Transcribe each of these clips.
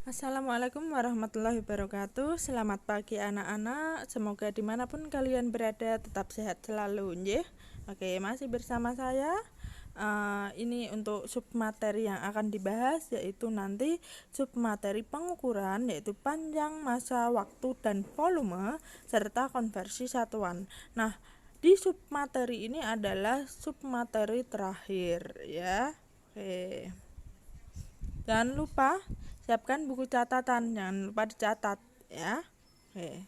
Assalamualaikum warahmatullahi wabarakatuh. Selamat pagi anak-anak. Semoga dimanapun kalian berada tetap sehat selalu, nggih. Oke, masih bersama saya. Ini untuk submateri yang akan dibahas, yaitu nanti submateri pengukuran, yaitu panjang, massa, waktu, dan volume serta konversi satuan. Nah, di submateri ini adalah submateri terakhir, ya. Oke. Jangan lupa siapkan buku catatan, jangan lupa dicatat ya. Oke.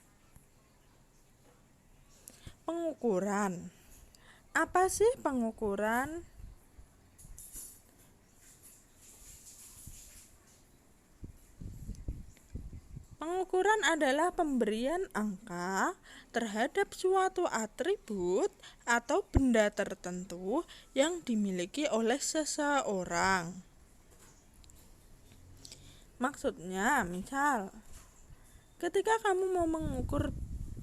Pengukuran. Apa sih pengukuran? Pengukuran adalah pemberian angka terhadap suatu atribut atau benda tertentu yang dimiliki oleh seseorang. Maksudnya, misal, ketika kamu mau mengukur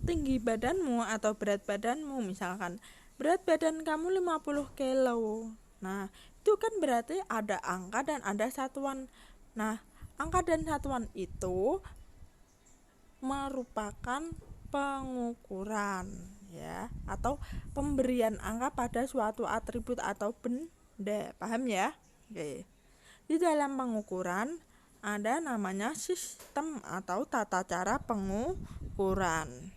tinggi badanmu atau berat badanmu, misalkan berat badan kamu 50 kilo. Nah, itu kan berarti ada angka dan ada satuan. Nah, angka dan satuan itu merupakan pengukuran, ya, atau pemberian angka pada suatu atribut atau benda. Paham ya? Oke. Di dalam pengukuran ada namanya sistem atau tata cara pengukuran.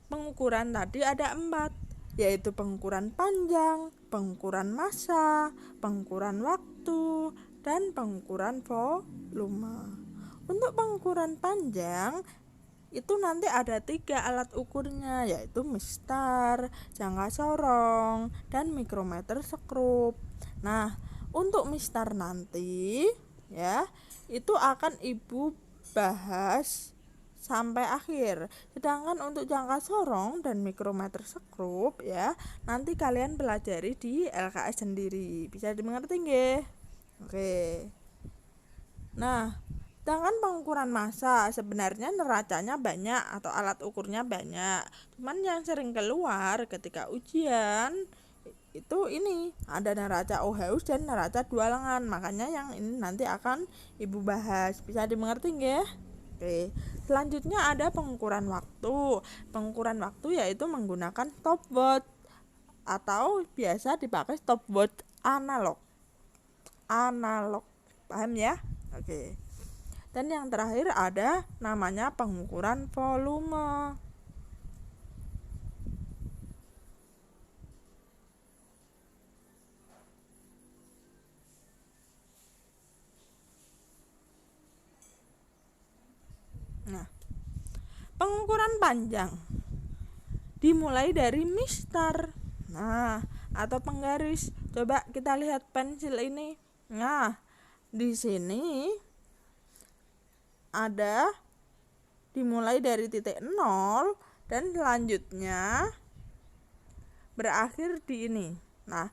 Pengukuran tadi ada 4, yaitu pengukuran panjang, pengukuran massa, pengukuran waktu, dan pengukuran volume. Untuk pengukuran panjang itu nanti ada 3 alat ukurnya, yaitu mistar, jangka sorong, dan mikrometer skrup. Nah, untuk mistar nanti ya, itu akan Ibu bahas sampai akhir. Sedangkan untuk jangka sorong dan mikrometer skrup ya, nanti kalian pelajari di LKS sendiri. Bisa dimengerti nggih? Oke. Nah, sedangkan pengukuran massa sebenarnya neracanya banyak atau alat ukurnya banyak. Cuman yang sering keluar ketika ujian itu ini ada neraca Ohaus dan neraca dua lengan. Makanya yang ini nanti akan Ibu bahas. Bisa dimengerti nggih? Oke. Selanjutnya ada pengukuran waktu. Pengukuran waktu yaitu menggunakan stopwatch atau biasa dipakai stopwatch analog. Paham ya? Oke. Dan yang terakhir ada namanya pengukuran volume. Nah, pengukuran panjang dimulai dari mistar. Nah, atau penggaris. Coba kita lihat pensil ini. Nah, di sini ada dimulai dari titik 0 dan selanjutnya berakhir di ini. Nah,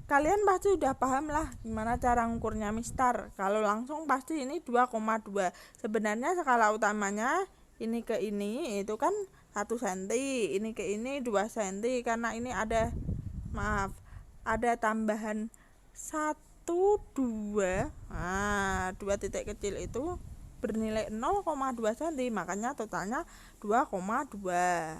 kalian pasti udah paham lah gimana cara ngukurnya mistar. Kalau langsung pasti ini 2,2. Sebenarnya skala utamanya ini ke ini itu kan 1 cm, ini ke ini 2 cm karena ini ada tambahan 1 2. Nah, 2 titik kecil itu bernilai 0,2 cm, makanya totalnya 2,2.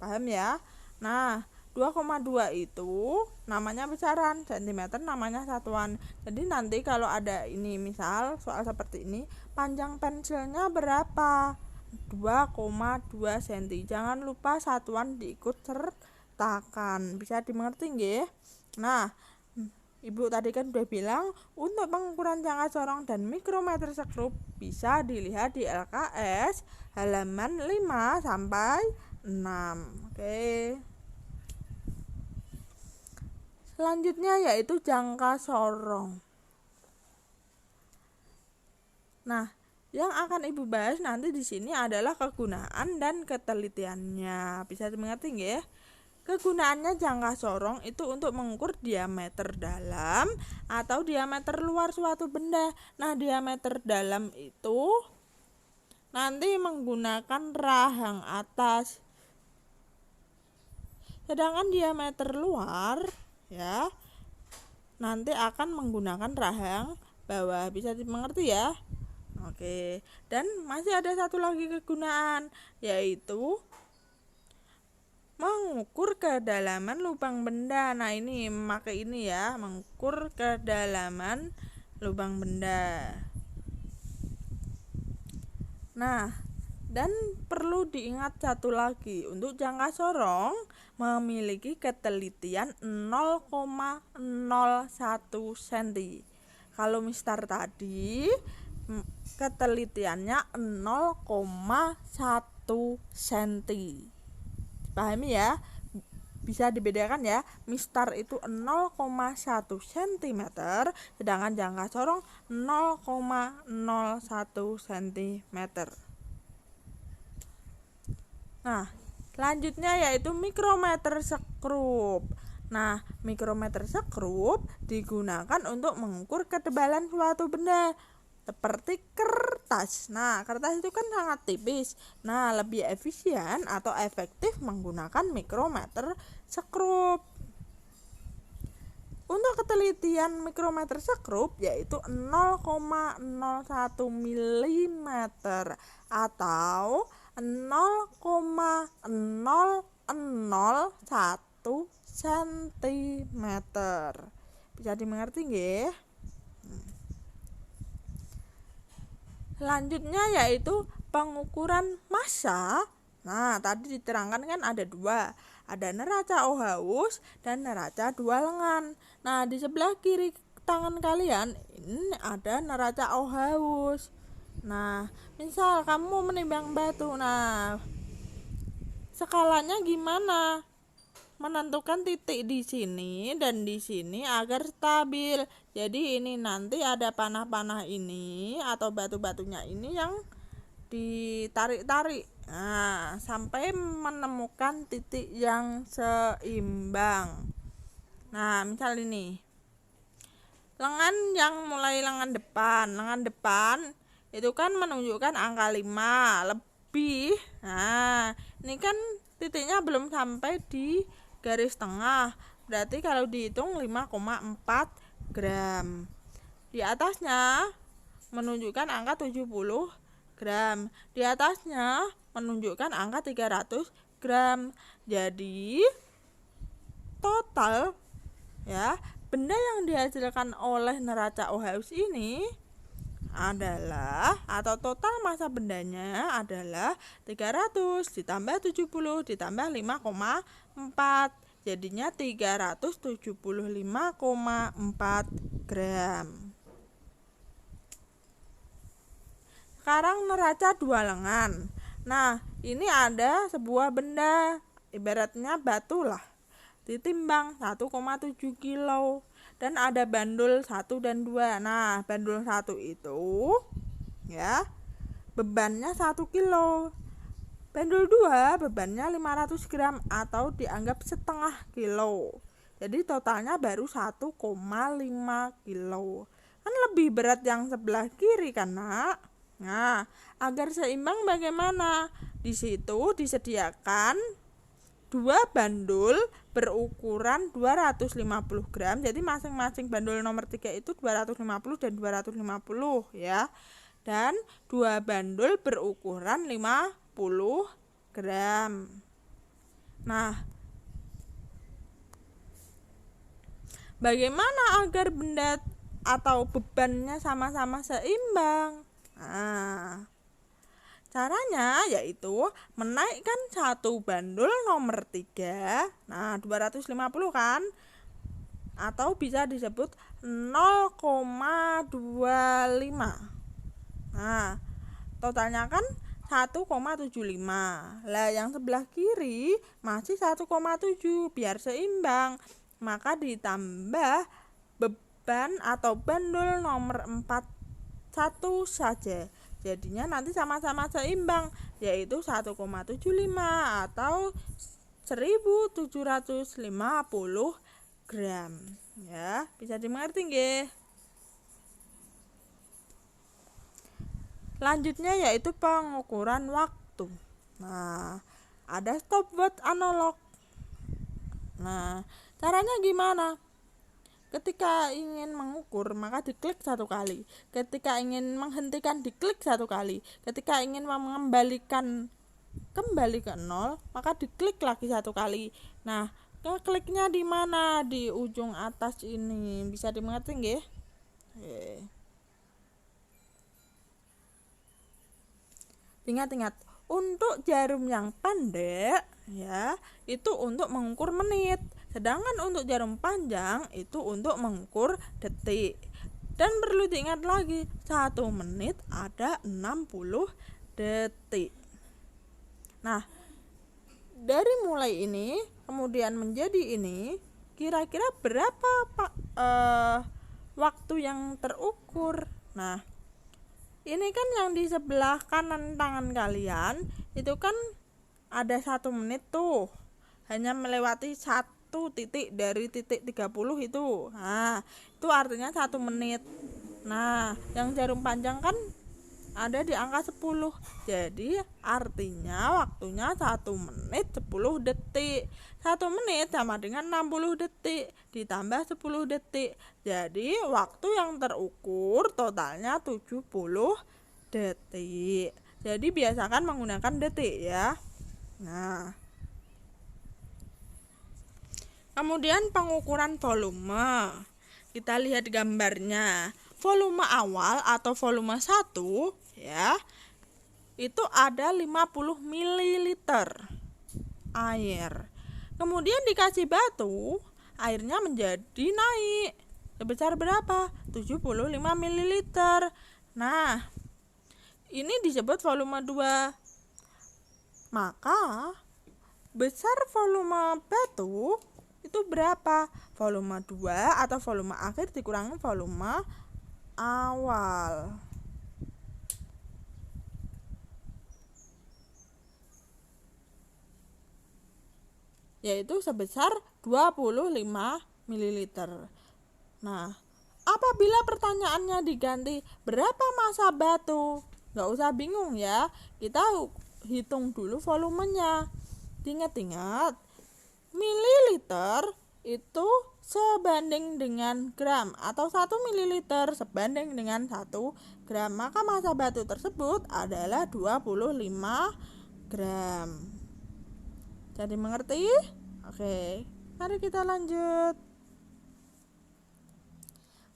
Paham ya? Nah, 2,2 itu namanya besaran, cm namanya satuan. Jadi nanti kalau ada ini misal soal seperti ini, panjang pensilnya berapa? 2,2 cm. Jangan lupa satuan diikut sertakan. Bisa dimengerti nggih? Nah, Ibu tadi kan udah bilang untuk pengukuran jangka sorong dan mikrometer skrup bisa dilihat di LKS halaman 5 sampai 6. Oke. Selanjutnya yaitu jangka sorong. Nah, yang akan Ibu bahas nanti di sini adalah kegunaan dan ketelitiannya. Bisa dimengerti nggih? Kegunaannya jangka sorong itu untuk mengukur diameter dalam atau diameter luar suatu benda. Nah, diameter dalam itu nanti menggunakan rahang atas. Sedangkan diameter luar ya nanti akan menggunakan rahang bawah. Bisa dimengerti ya? Oke. Dan masih ada satu lagi kegunaan, yaitu mengukur kedalaman lubang benda. Nah, ini memakai ini ya, mengukur kedalaman lubang benda. Nah, dan perlu diingat satu lagi, untuk jangka sorong memiliki ketelitian 0,01 cm. Kalau Mister tadi ketelitiannya 0,1 cm. Pahami ya? Bisa dibedakan ya, Mister itu 0,1 cm, sedangkan jangka sorong 0,01 cm. Nah, selanjutnya yaitu mikrometer sekrup. Nah, mikrometer sekrup digunakan untuk mengukur ketebalan suatu benda seperti kertas. Nah, kertas itu kan sangat tipis. Nah, lebih efisien atau efektif menggunakan mikrometer sekrup. Untuk ketelitian mikrometer sekrup yaitu 0,01 mm atau 0,001 cm. Bisa dimengerti nggih? Selanjutnya yaitu pengukuran massa. Nah, tadi diterangkan kan ada dua, ada neraca Ohaus dan neraca dua lengan. Nah, di sebelah kiri tangan kalian ini ada neraca Ohaus. Nah, misal kamu menimbang batu, nah skalanya gimana? Menentukan titik di sini dan di sini agar stabil. Jadi ini nanti ada panah-panah ini atau batu-batunya ini yang ditarik-tarik. Nah, sampai menemukan titik yang seimbang. Nah, misal ini. Lengan yang mulai lengan depan itu kan menunjukkan angka 5 lebih. Nah, ini kan titiknya belum sampai di garis tengah, berarti kalau dihitung 5,4 gram. Di atasnya menunjukkan angka 70 gram, di atasnya menunjukkan angka 300 gram. Jadi total ya, benda yang dihasilkan oleh neraca Ohaus ini adalah, atau total massa bendanya adalah 300 ditambah 70 ditambah 5,4, jadinya 375,4 gram. Sekarang neraca dua lengan. Nah, ini ada sebuah benda, ibaratnya batu lah, ditimbang 1,7 kilo. Dan ada bandul 1 dan 2. Nah, bandul 1 itu ya bebannya 1 kilo. Bandul 2 bebannya 500 gram atau dianggap setengah kilo. Jadi totalnya baru 1,5 kilo. Kan lebih berat yang sebelah kiri kan, Nak? Nah, agar seimbang bagaimana? Di situ disediakan dua bandul berukuran 250 gram. Jadi masing-masing bandul nomor 3 itu 250 dan 250 ya. Dan dua bandul berukuran 50 gram. Nah, bagaimana agar benda atau bebannya sama-sama seimbang? Nah, caranya yaitu menaikkan satu bandul nomor 3, nah 250 kan, atau bisa disebut 0,25. Nah, totalnya kan 1,75. Lah yang sebelah kiri masih 1,7, biar seimbang. Maka ditambah beban atau bandul nomor 4 satu saja. Jadinya nanti sama-sama seimbang, yaitu 1,75 atau 1750 gram. Ya, bisa dimengerti nggih? Selanjutnya yaitu pengukuran waktu. Nah, ada stopwatch analog. Nah, caranya gimana? Ketika ingin mengukur, maka diklik 1 kali. Ketika ingin menghentikan, diklik 1 kali. Ketika ingin mengembalikan kembali ke 0, maka diklik lagi 1 kali. Nah, kliknya di mana? Di ujung atas ini. Bisa dimengerti nggih? Ingat-ingat, untuk jarum yang pendek ya, itu untuk mengukur menit. Sedangkan untuk jarum panjang itu untuk mengukur detik. Dan perlu diingat lagi, 1 menit ada 60 detik. Nah, dari mulai ini kemudian menjadi ini, kira-kira berapa waktu yang terukur? Nah, ini kan yang di sebelah kanan tangan kalian itu kan ada 1 menit tuh, hanya melewati 1 titik dari titik 30 itu. Nah, itu artinya 1 menit. Nah, yang jarum panjang kan ada di angka 10. Jadi artinya waktunya 1 menit 10 detik. 1 menit sama dengan 60 detik ditambah 10 detik. Jadi waktu yang terukur totalnya 70 detik. Jadi biasakan menggunakan detik ya. Nah, kemudian pengukuran volume. Kita lihat gambarnya. Volume awal atau volume 1 ya, itu ada 50 ml air. Kemudian dikasih batu, airnya menjadi naik sebesar berapa? 75 ml. Nah, ini disebut volume 2. Maka besar volume batu itu berapa? Volume 2 atau volume akhir dikurangi volume awal. Yaitu sebesar 25 ml. Nah, apabila pertanyaannya diganti berapa massa batu, nggak usah bingung ya, kita hitung dulu volumenya. Ingat-ingat, mililiter itu sebanding dengan gram, atau 1 mililiter sebanding dengan 1 gram. Maka massa batu tersebut adalah 25 gram. Jadi mengerti? Oke, mari kita lanjut.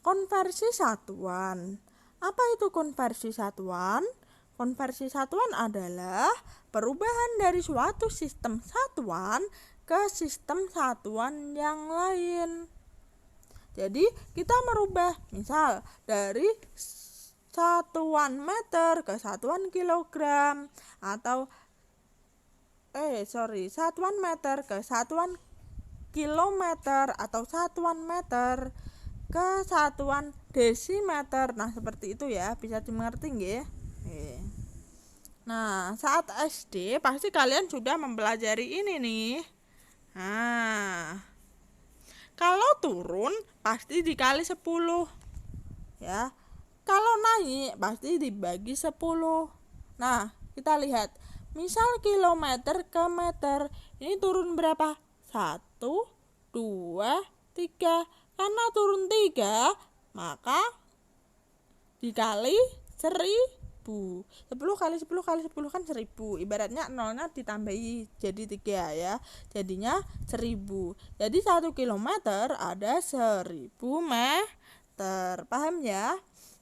Konversi satuan. Apa itu konversi satuan? Konversi satuan adalah perubahan dari suatu sistem satuan ke sistem satuan yang lain. Jadi kita merubah, misal dari satuan meter ke satuan kilogram, atau satuan meter ke satuan kilometer, atau satuan meter ke satuan desimeter. Nah, seperti itu ya, bisa dimengerti nggih? Nah, saat SD pasti kalian sudah mempelajari ini nih. Nah, kalau turun pasti dikali 10 ya. Kalau naik pasti dibagi 10. Nah, kita lihat. Misal kilometer ke meter, ini turun berapa? 1, 2, 3. Karena turun 3, maka dikali 1000. 10 kali 10 kali 10 kan 1000. Ibaratnya nolnya ditambahi jadi 3 ya. Jadinya 1000. Jadi 1 kilometer ada 1000 meter. Paham ya?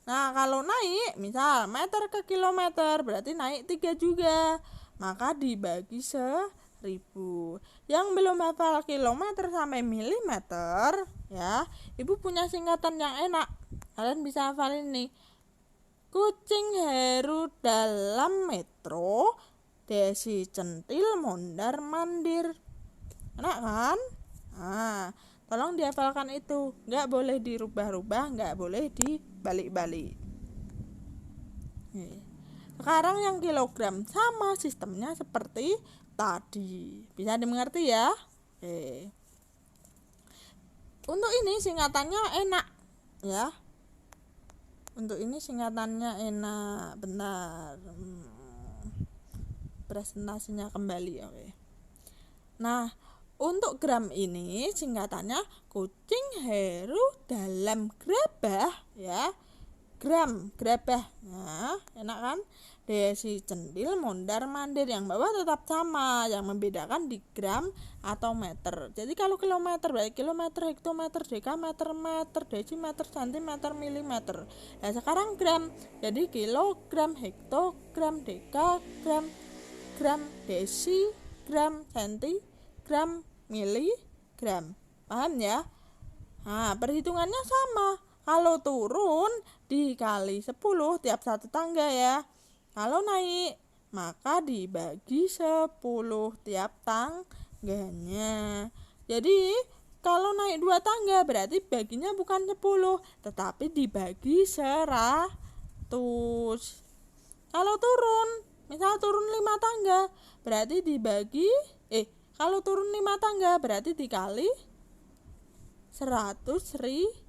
Nah, kalau naik, misal meter ke kilometer, berarti naik 3 juga. Maka dibagi 1000. Yang belum hafal kilometer sampai milimeter ya, Ibu punya singkatan yang enak. Kalian bisa hafalin nih. Kucing heru dalam metro, desi centil mondar mandir. Enak kan? Nah, tolong dihafalkan itu. Nggak boleh dirubah-rubah, nggak boleh dibalik-balik. Sekarang yang kilogram, sama sistemnya seperti tadi. Bisa dimengerti ya? Untuk ini singkatannya enak ya. Untuk ini singkatannya enak, benar. Presentasinya kembali, oke. Nah, Untuk gram ini singkatannya kucing heru dalam gerabah ya. Gram, gerabah. Nah, enak kan? Desi centil mondar mandir, yang bawah tetap sama, yang membedakan di gram atau meter. Jadi kalau kilometer baik kilometer, hektometer, dekameter, meter, desimeter, sentimeter, milimeter. Nah sekarang gram, jadi kilogram, hektogram, dekagram, gram, desi, gram, senti, gram, miligram. Paham ya? Nah perhitungannya sama. Kalau turun dikali 10 tiap satu tangga ya. Kalau naik maka dibagi 10 tiap tangganya. Jadi kalau naik 2 tangga berarti baginya bukan 10 tetapi dibagi 100. Kalau turun, misal turun 5 tangga berarti dibagi kalau turun 5 tangga berarti dikali 100.000.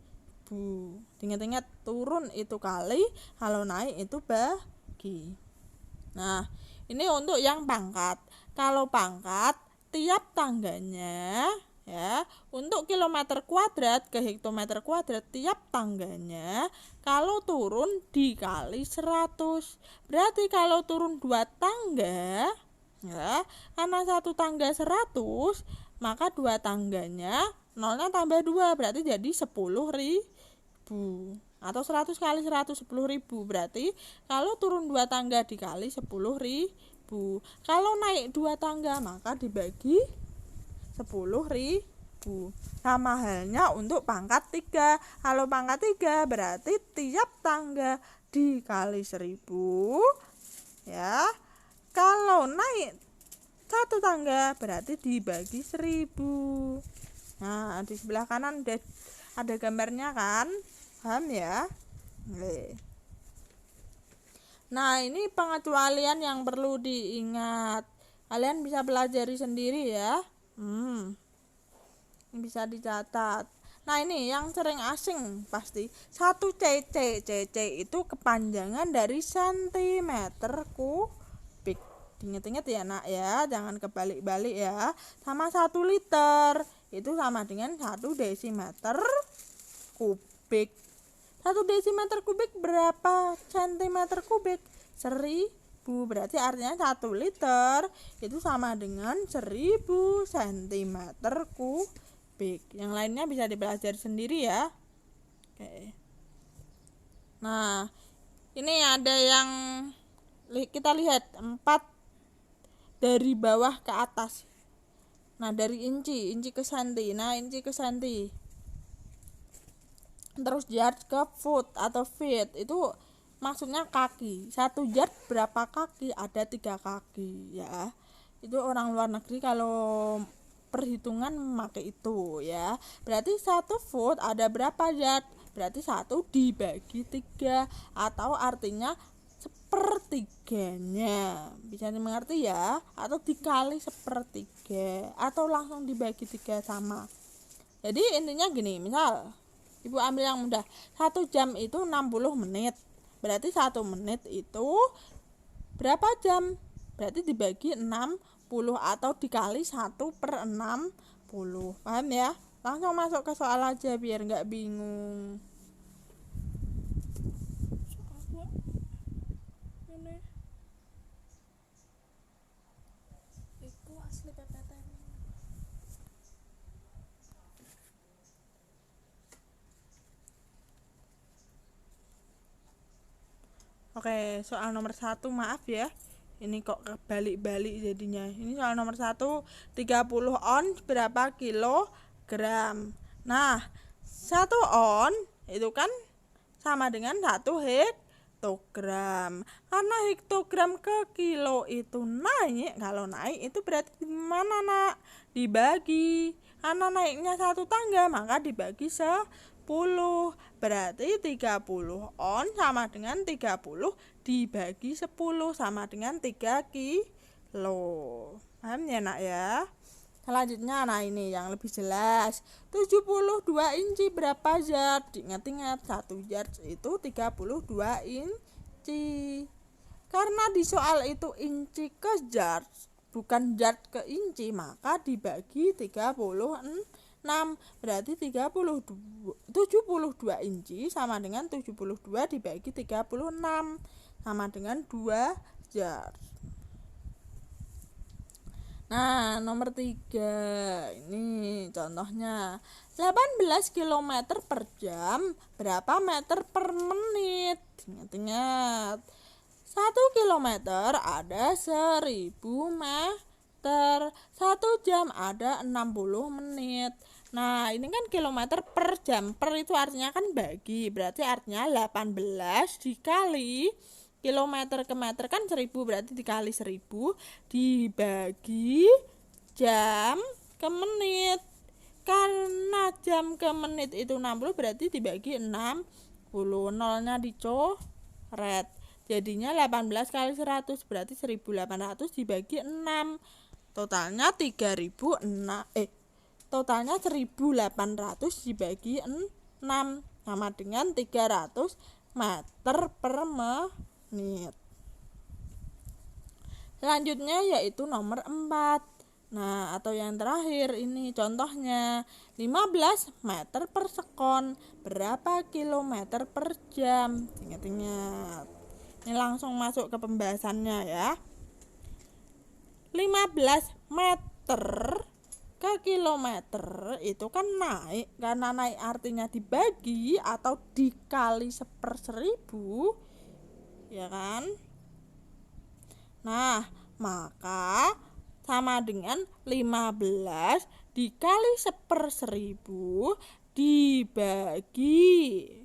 Ingat-ingat turun itu kali, kalau naik itu bagi. Nah, ini untuk yang pangkat. Kalau pangkat tiap tangganya ya, untuk kilometer kuadrat ke hektometer kuadrat tiap tangganya kalau turun dikali 100. Berarti kalau turun 2 tangga ya, karena satu tangga 100, maka 2 tangganya nolnya tambah 2 berarti jadi 10.000 atau 100 kali 100 10.000. Berarti kalau turun 2 tangga dikali 10.000. Kalau naik 2 tangga maka dibagi 10.000. Sama halnya untuk pangkat 3. Kalau pangkat 3 berarti tiap tangga dikali 1.000 ya. Kalau naik 1 tangga berarti dibagi 1.000. Nah di sebelah kanan ada gambarnya kan, paham ya? Nah ini pengecualian yang perlu diingat, kalian bisa pelajari sendiri ya. Bisa dicatat. Nah ini yang sering asing pasti 1 cc. Cc itu kepanjangan dari sentimeter kubik. Ingat-ingat ya nak ya, jangan kebalik-balik ya. Sama 1 liter itu sama dengan 1 desimeter kubik. 1 desimeter kubik berapa centimeter kubik? 1.000. Berarti artinya 1 liter itu sama dengan 1.000 centimeter kubik. Yang lainnya bisa dipelajari sendiri ya. Oke. Nah ini ada yang kita lihat 4 dari bawah ke atas. Nah dari inci ke senti. Nah inci ke senti. Terus yard ke foot atau feet itu maksudnya kaki. 1 yard berapa kaki? Ada 3 kaki ya. Itu orang luar negeri kalau perhitungan memakai itu ya. Berarti 1 foot ada berapa yard? Berarti 1 dibagi 3 atau artinya sepertiganya. Bisa dimengerti ya, atau dikali sepertiga atau langsung dibagi 3 sama. Jadi intinya gini, misal ibu ambil yang mudah, 1 jam itu 60 menit. Berarti 1 menit itu berapa jam? Berarti dibagi 60 atau dikali 1/60. Paham ya? Langsung masuk ke soal aja biar nggak bingung. Oke, soal nomor 1 maaf ya. Ini kok kebalik-balik jadinya. Ini soal nomor 1, 30 ons berapa kilogram. Nah, 1 on itu kan sama dengan 1 hektogram. Karena hektogram ke kilo itu naik, kalau naik itu berarti gimana nak? Dibagi. Karena naiknya 1 tangga maka dibagi 10. Berarti 30 on sama dengan 30 dibagi 10 sama dengan 3 kilo. Paham ya nak ya? Selanjutnya nah ini yang lebih jelas. 72 inci berapa yard? Ingat-ingat 1 yard itu 32 inci. Karena di soal itu inci ke yard, bukan yard ke inci, maka dibagi 36. Berarti 72 inci sama dengan 72 dibagi 36 sama dengan 2 yard. Nah, nomor 3 ini contohnya 18 km per jam berapa meter per menit? Ingat-ingat, 1 kilometer ada 1000 meter, 1 jam ada 60 menit. Nah, ini kan kilometer per jam, per itu artinya kan bagi, berarti artinya 18 dikali kilometer ke meter kan 1000, berarti dikali 1000 dibagi jam ke menit. Karena jam ke menit itu 60, berarti dibagi 60, nolnya dicoret. Jadinya 18 kali 100 berarti 1800 dibagi 6. Totalnya 1800 dibagi 6 sama dengan 300 meter per menit. Selanjutnya yaitu nomor 4. Nah, atau yang terakhir ini contohnya 15 meter per sekon berapa kilometer per jam? Ingat-ingat. Ini langsung masuk ke pembahasannya ya. 15 meter ke kilometer itu kan naik, karena naik artinya dibagi atau dikali 1/1000, ya kan? Nah, maka sama dengan 15 dikali 1/1000 dibagi,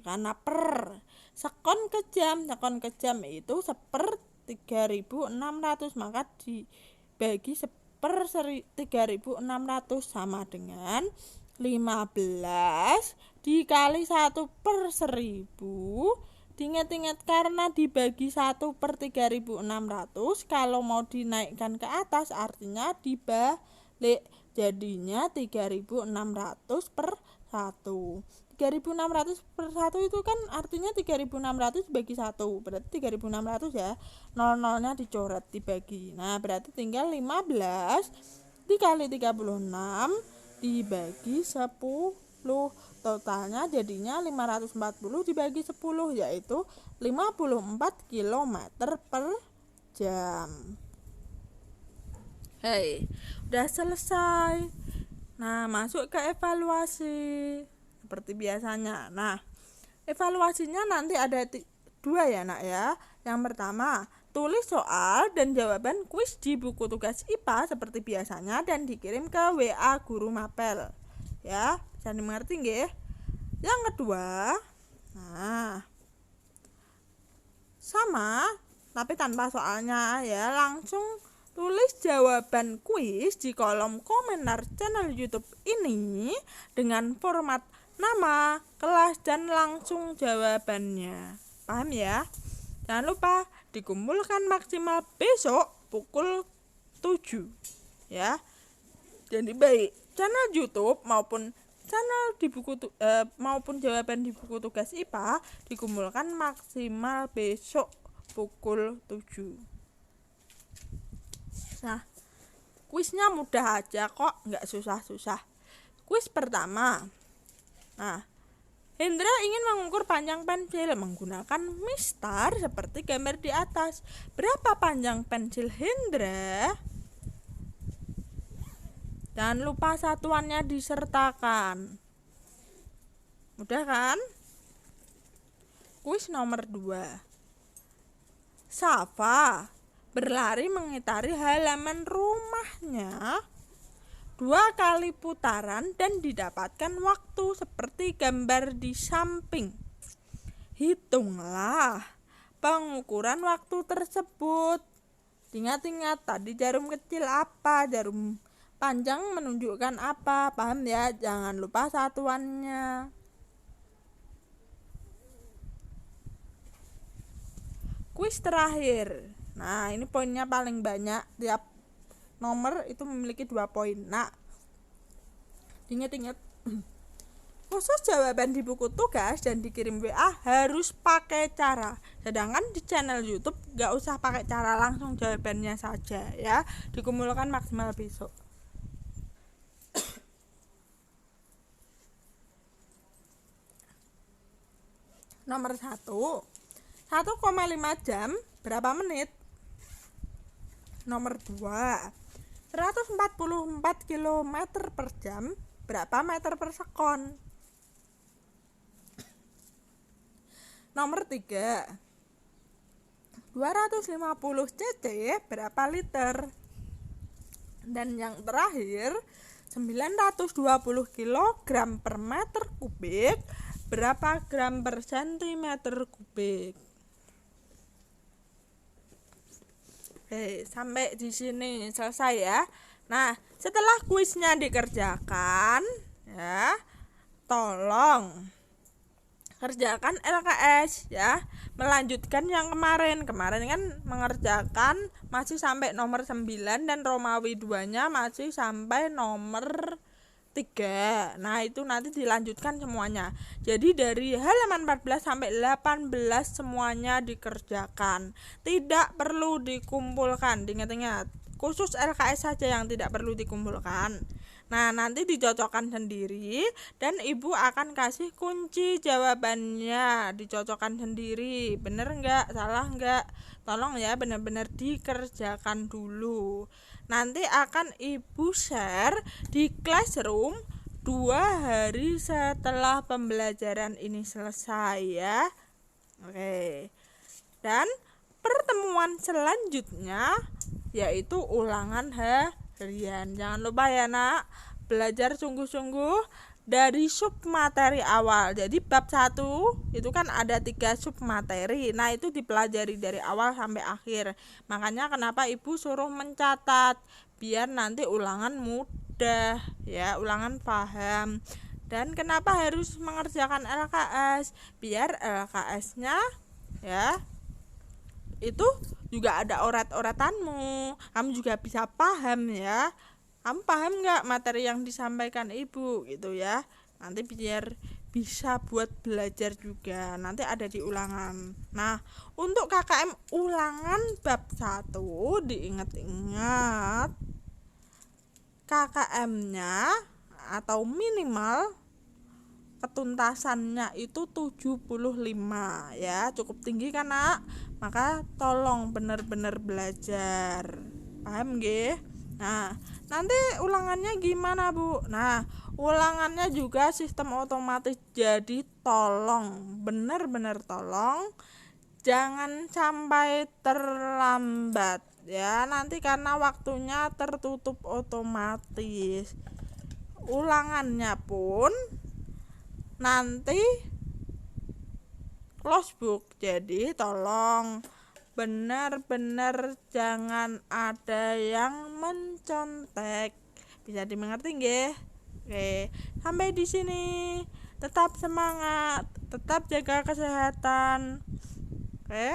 karena per sekon ke jam itu 1/3600, maka dibagi 1/3600 sama dengan 15 dikali 1/1000. Diingat-ingat, karena dibagi 1/3600, kalau mau dinaikkan ke atas artinya dibalik, jadinya 3600 per 1. 3600 per 1 itu kan artinya 3600 bagi 1, berarti 3600 ya, nol-nolnya dicoret dibagi. Nah, berarti tinggal 15 dikali 36 dibagi 10. Totalnya jadinya 540 dibagi 10, yaitu 54 km per jam. Hei, udah selesai. Nah, masuk ke evaluasi seperti biasanya. Nah, evaluasinya nanti ada 2 ya nak ya. Yang pertama, tulis soal dan jawaban kuis di buku tugas IPA seperti biasanya dan dikirim ke WA guru mapel. Ya, bisa dimengerti nggih? Yang kedua, nah, sama tapi tanpa soalnya ya, langsung tulis jawaban kuis di kolom komentar channel YouTube ini dengan format nama, kelas, dan langsung jawabannya. Paham ya? Jangan lupa dikumpulkan maksimal besok pukul 7 ya. Jadi baik channel YouTube maupun channel di buku maupun jawaban di buku tugas IPA dikumpulkan maksimal besok pukul 7. Nah, kuisnya mudah aja kok, nggak susah-susah. Kuis pertama. Nah, Hendra ingin mengukur panjang pensil menggunakan mistar seperti gambar di atas. Berapa panjang pensil Hendra? Jangan lupa satuannya disertakan. Mudah kan? Kuis nomor 2. Safa berlari mengitari halaman rumahnya 2 kali putaran dan didapatkan waktu seperti gambar di samping. Hitunglah pengukuran waktu tersebut. Ingat-ingat tadi jarum kecil apa, jarum panjang menunjukkan apa, paham ya? Jangan lupa satuannya. Kuis terakhir. Nah, ini poinnya paling banyak. Tiap nomor itu memiliki 2 poin. Nah, ingat-ingat, khusus jawaban di buku tugas dan dikirim WA harus pakai cara Sedangkan di channel YouTube gak usah pakai cara langsung jawabannya saja ya, dikumpulkan maksimal besok. Nomor 1, 1,5 jam berapa menit? Nomor 2, 144 km per jam berapa meter per sekon? Nomor 3, 250 cc berapa liter? Dan yang terakhir, 920 kg per meter kubik berapa gram per sentimeter kubik? Oke, sampai di sini selesai ya. Nah, setelah kuisnya dikerjakan ya, tolong kerjakan LKS ya. Melanjutkan yang kemarin kan mengerjakan masih sampai nomor 9 dan Romawi 2-nya masih sampai nomor 3. Nah, itu nanti dilanjutkan semuanya. Jadi dari halaman 14 sampai 18 semuanya dikerjakan. Tidak perlu dikumpulkan. Diingat-ingat, khusus LKS saja yang tidak perlu dikumpulkan. Nah, nanti dicocokkan sendiri dan ibu akan kasih kunci jawabannya. Dicocokkan sendiri. Bener enggak? Salah enggak? Tolong ya, benar-benar dikerjakan dulu. Nanti akan ibu share di Classroom 2 hari setelah pembelajaran ini selesai ya. Oke. Dan pertemuan selanjutnya yaitu ulangan harian. Jangan lupa ya nak, belajar sungguh-sungguh dari submateri awal. Jadi bab 1 itu kan ada 3 submateri. Nah, itu dipelajari dari awal sampai akhir. Makanya kenapa ibu suruh mencatat, biar nanti ulangan mudah ya, ulangan paham. Dan kenapa harus mengerjakan LKS? Biar LKS-nya ya itu juga ada orat-oratanmu, kamu juga bisa paham ya. Kamu paham nggak materi yang disampaikan ibu gitu ya? Nanti biar bisa buat belajar juga. Nanti ada di ulangan. Nah, untuk KKM ulangan bab 1 diingat-ingat KKM-nya atau minimal ketuntasannya itu 75 ya, cukup tinggi kan nak? Maka tolong benar-benar belajar. Paham nggih? Nah, nanti ulangannya gimana Bu? Nah, ulangannya juga sistem otomatis. Jadi tolong, benar-benar tolong jangan sampai terlambat ya. Nanti karena waktunya tertutup otomatis. Ulangannya pun nanti close book. Jadi tolong benar-benar jangan ada yang mencontek. Bisa dimengerti nggih? Oke, sampai di sini. Tetap semangat, tetap jaga kesehatan. Oke.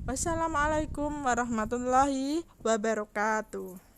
Wassalamualaikum warahmatullahi wabarakatuh.